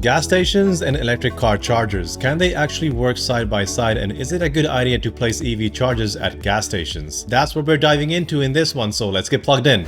Gas stations and electric car chargers, can they actually work side by side, and is it a good idea to place EV chargers at gas stations? That's what we're diving into in this one, so let's get plugged in.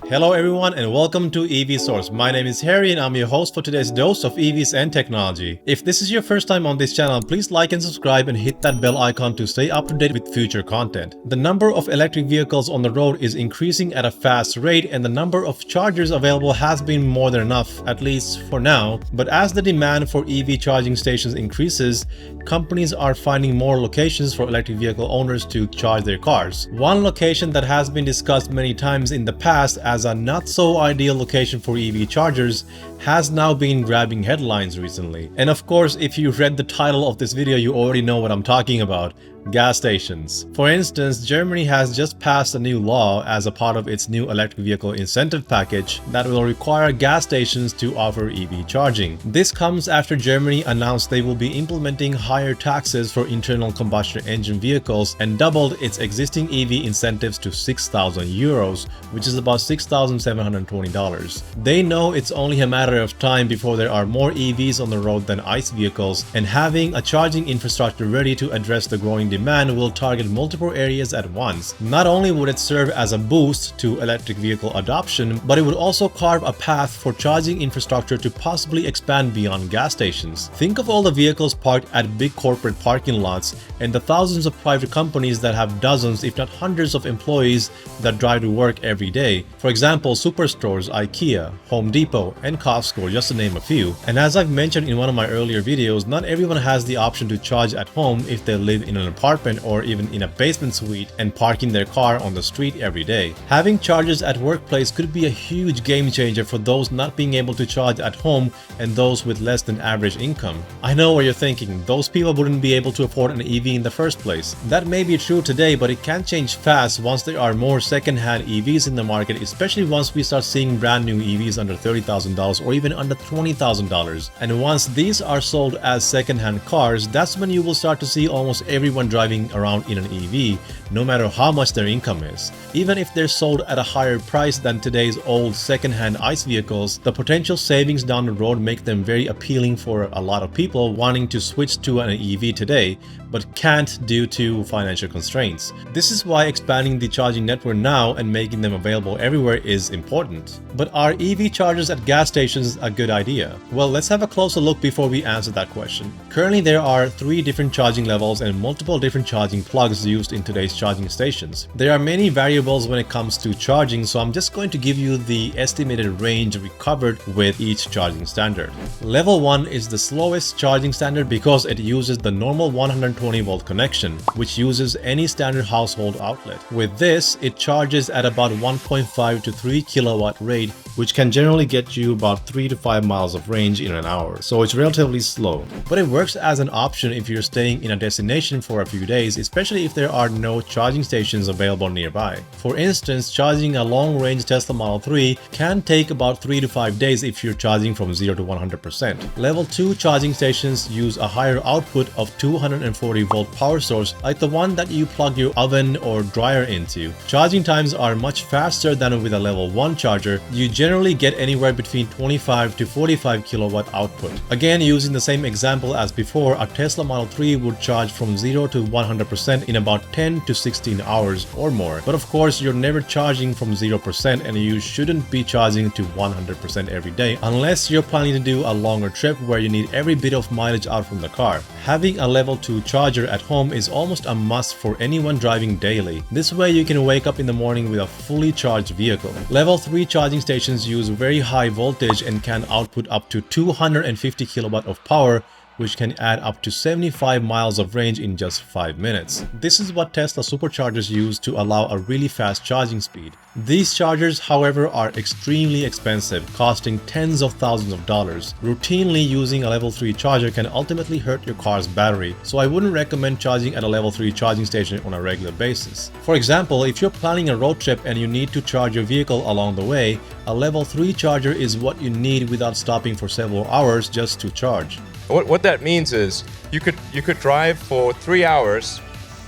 Hello everyone and welcome to EV Source. My name is Harry and I'm your host for today's dose of EVs and technology. If this is your first time on this channel, please like and subscribe and hit that bell icon to stay up to date with future content. The number of electric vehicles on the road is increasing at a fast rate and the number of chargers available has been more than enough, at least for now. But as the demand for EV charging stations increases, companies are finding more locations for electric vehicle owners to charge their cars. One location that has been discussed many times in the past as a not so ideal location for EV chargers has now been grabbing headlines recently. And of course, if you read the title of this video, you already know what I'm talking about. Gas stations. For instance, Germany has just passed a new law as a part of its new electric vehicle incentive package that will require gas stations to offer EV charging. This comes after Germany announced they will be implementing higher taxes for internal combustion engine vehicles and doubled its existing EV incentives to 6,000 euros, which is about $6,720. They know it's only a matter of time before there are more EVs on the road than ICE vehicles, and having a charging infrastructure ready to address the growing demand will target multiple areas at once. Not only would it serve as a boost to electric vehicle adoption, but it would also carve a path for charging infrastructure to possibly expand beyond gas stations. Think of all the vehicles parked at big corporate parking lots and the thousands of private companies that have dozens, if not hundreds of employees that drive to work every day. For example, superstores, IKEA, Home Depot, and Costco, just to name a few. And as I've mentioned in one of my earlier videos, not everyone has the option to charge at home if they live in an apartment or even in a basement suite and parking their car on the street every day. Having chargers at workplace could be a huge game changer for those not being able to charge at home and those with less than average income. I know what you're thinking, those people wouldn't be able to afford an EV in the first place. That may be true today, but it can change fast once there are more second-hand EVs in the market, especially once we start seeing brand new EVs under $30,000 or even under $20,000. And once these are sold as second-hand cars, that's when you will start to see almost everyone driving around in an EV, no matter how much their income is. Even if they're sold at a higher price than today's old second-hand ICE vehicles, the potential savings down the road make them very appealing for a lot of people wanting to switch to an EV today, but can't due to financial constraints. This is why expanding the charging network now and making them available everywhere is important. But are EV chargers at gas stations a good idea? Well, let's have a closer look before we answer that question. Currently, there are 3 different charging levels and multiple different charging plugs used in today's charging stations. There are many variables when it comes to charging, so I'm just going to give you the estimated range recovered with each charging standard. Level 1 is the slowest charging standard because it uses the normal 120-volt connection, which uses any standard household outlet. With this, it charges at about 1.5 to 3 kilowatt rate, which can generally get you about 3 to 5 miles of range in an hour, so it's relatively slow. But it works as an option if you're staying in a destination for a few days, especially if there are no charging stations available nearby. For instance, charging a long-range Tesla Model 3 can take about 3 to 5 days if you're charging from 0 to 100%. Level 2 charging stations use a higher output of 240-volt power source like the one that you plug your oven or dryer into. Charging times are much faster than with a level 1 charger. You generally get anywhere between 25 to 45 kilowatt output. Again, using the same example as before, a Tesla Model 3 would charge from 0 to 100% in about 10 to 16 hours or more. But of course, you're never charging from 0% and you shouldn't be charging to 100% every day unless you're planning to do a longer trip where you need every bit of mileage out from the car. Having a level 2 charger at home is almost a must for anyone driving daily. This way you can wake up in the morning with a fully charged vehicle. Level 3 charging stations use very high voltage and can output up to 250 kilowatt of power, which can add up to 75 miles of range in just 5 minutes. This is what Tesla superchargers use to allow a really fast charging speed. These chargers, however, are extremely expensive, costing tens of thousands of dollars. Routinely using a level 3 charger can ultimately hurt your car's battery, so I wouldn't recommend charging at a level 3 charging station on a regular basis. For example, if you're planning a road trip and you need to charge your vehicle along the way, a level 3 charger is what you need without stopping for several hours just to charge. What that means is you could drive for 3 hours,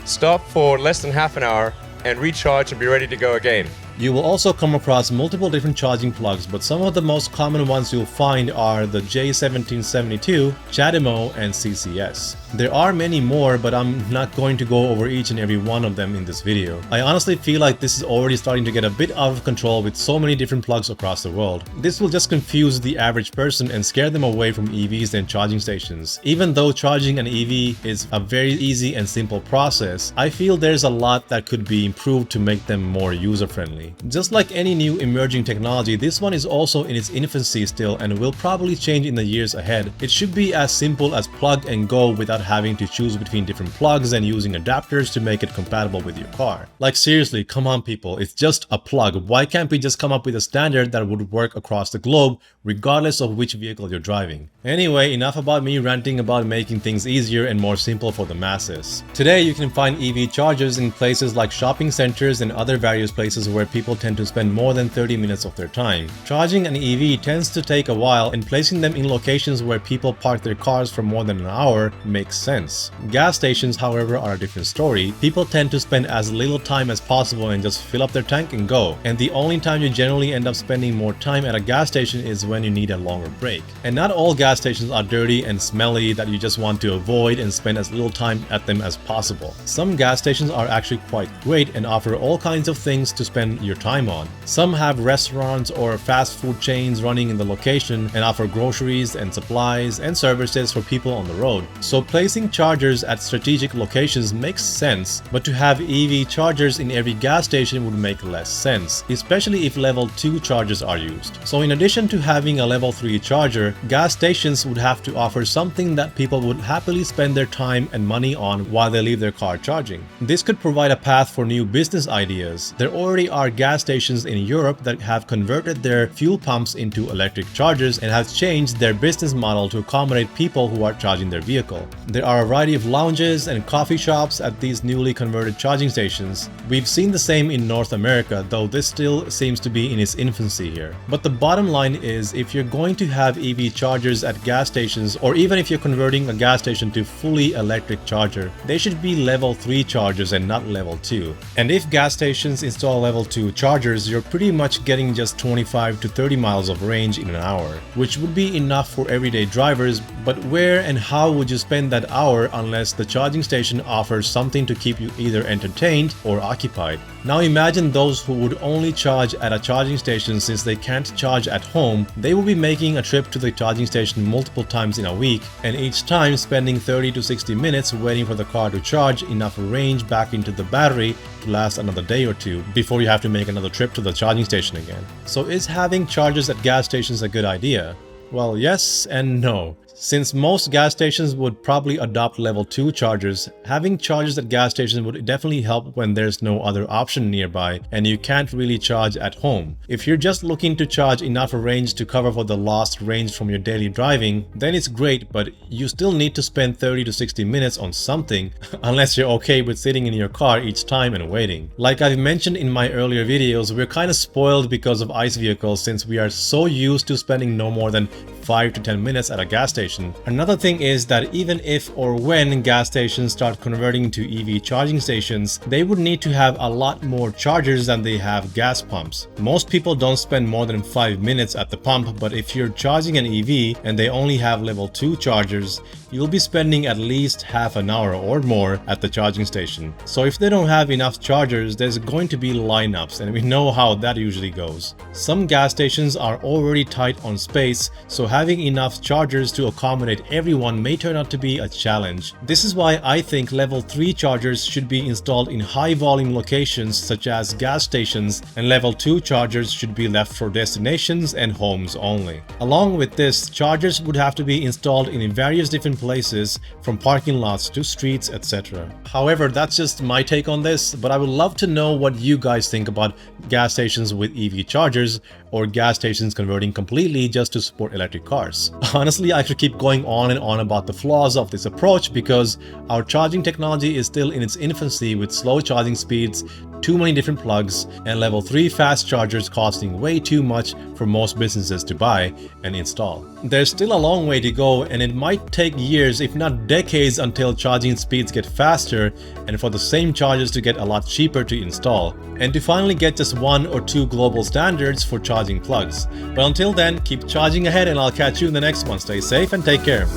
stop for less than half an hour, and recharge and be ready to go again. You will also come across multiple different charging plugs, but some of the most common ones you'll find are the J1772, CHAdeMO, and CCS. There are many more, but I'm not going to go over each and every one of them in this video. I honestly feel like this is already starting to get a bit out of control with so many different plugs across the world. This will just confuse the average person and scare them away from EVs and charging stations. Even though charging an EV is a very easy and simple process, I feel there's a lot that could be improved to make them more user-friendly. Just like any new emerging technology, this one is also in its infancy still and will probably change in the years ahead. It should be as simple as plug and go without having to choose between different plugs and using adapters to make it compatible with your car. Like seriously, come on people, it's just a plug. Why can't we just come up with a standard that would work across the globe regardless of which vehicle you're driving? Anyway, enough about me ranting about making things easier and more simple for the masses. Today you can find EV chargers in places like shopping centers and other various places where people tend to spend more than 30 minutes of their time. Charging an EV tends to take a while, and placing them in locations where people park their cars for more than an hour makes sense. Gas stations, however, are a different story. People tend to spend as little time as possible and just fill up their tank and go. And the only time you generally end up spending more time at a gas station is when you need a longer break. And not all gas stations are dirty and smelly that you just want to avoid and spend as little time at them as possible. Some gas stations are actually quite great and offer all kinds of things to spend your time on. Some have restaurants or fast food chains running in the location and offer groceries and supplies and services for people on the road. So placing chargers at strategic locations makes sense, but to have EV chargers in every gas station would make less sense, especially if level 2 chargers are used. So in addition to having a level 3 charger, gas stations would have to offer something that people would happily spend their time and money on while they leave their car charging. This could provide a path for new business ideas. There already are gas stations in Europe that have converted their fuel pumps into electric chargers and have changed their business model to accommodate people who are charging their vehicle. There are a variety of lounges and coffee shops at these newly converted charging stations. We've seen the same in North America, though this still seems to be in its infancy here. But the bottom line is, if you're going to have EV chargers at gas stations, or even if you're converting a gas station to fully electric charger, they should be level 3 chargers and not level 2. And if gas stations install level 2 chargers, you're pretty much getting just 25 to 30 miles of range in an hour, which would be enough for everyday drivers. But where and how would you spend that hour unless the charging station offers something to keep you either entertained or occupied? Now imagine those who would only charge at a charging station since they can't charge at home. They will be making a trip to the charging station multiple times in a week, and each time spending 30 to 60 minutes waiting for the car to charge enough range back into the battery to last another day or two before you have to make another trip to the charging station again. So is having chargers at gas stations a good idea? Well, yes and no. Since most gas stations would probably adopt level 2 chargers, having chargers at gas stations would definitely help when there's no other option nearby and you can't really charge at home. If you're just looking to charge enough range to cover for the lost range from your daily driving, then it's great, but you still need to spend 30 to 60 minutes on something unless you're okay with sitting in your car each time and waiting. Like I've mentioned in my earlier videos, we're kind of spoiled because of ICE vehicles since we are so used to spending no more than 5 to 10 minutes at a gas station. Another thing is that even if or when gas stations start converting to EV charging stations, they would need to have a lot more chargers than they have gas pumps. Most people don't spend more than 5 minutes at the pump, but if you're charging an EV and they only have level 2 chargers, you'll be spending at least half an hour or more at the charging station. So if they don't have enough chargers, there's going to be lineups, and we know how that usually goes. Some gas stations are already tight on space, so having enough chargers to accommodate everyone may turn out to be a challenge. This is why I think level 3 chargers should be installed in high volume locations such as gas stations, and level 2 chargers should be left for destinations and homes only. Along with this, chargers would have to be installed in various different places, from parking lots to streets, etc. However, that's just my take on this, but I would love to know what you guys think about gas stations with EV chargers, or gas stations converting completely just to support electric cars. Honestly, I could keep going on and on about the flaws of this approach because our charging technology is still in its infancy with slow charging speeds, too many different plugs, and level 3 fast chargers costing way too much for most businesses to buy and install. There's still a long way to go, and it might take years if not decades until charging speeds get faster and for the same chargers to get a lot cheaper to install, and to finally get just 1 or 2 global standards for charging plugs. But until then, keep charging ahead and I'll catch you in the next one. Stay safe and take care.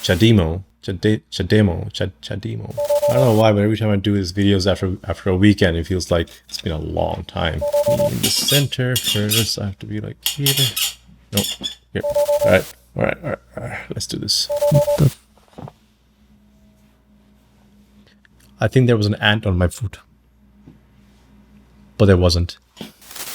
Chademo. I don't know why, but every time I do these videos after a weekend, it feels like it's been a long time. In the center first, I have to be like here. Nope, here. All right. Let's do this. I think there was an ant on my foot, but there wasn't.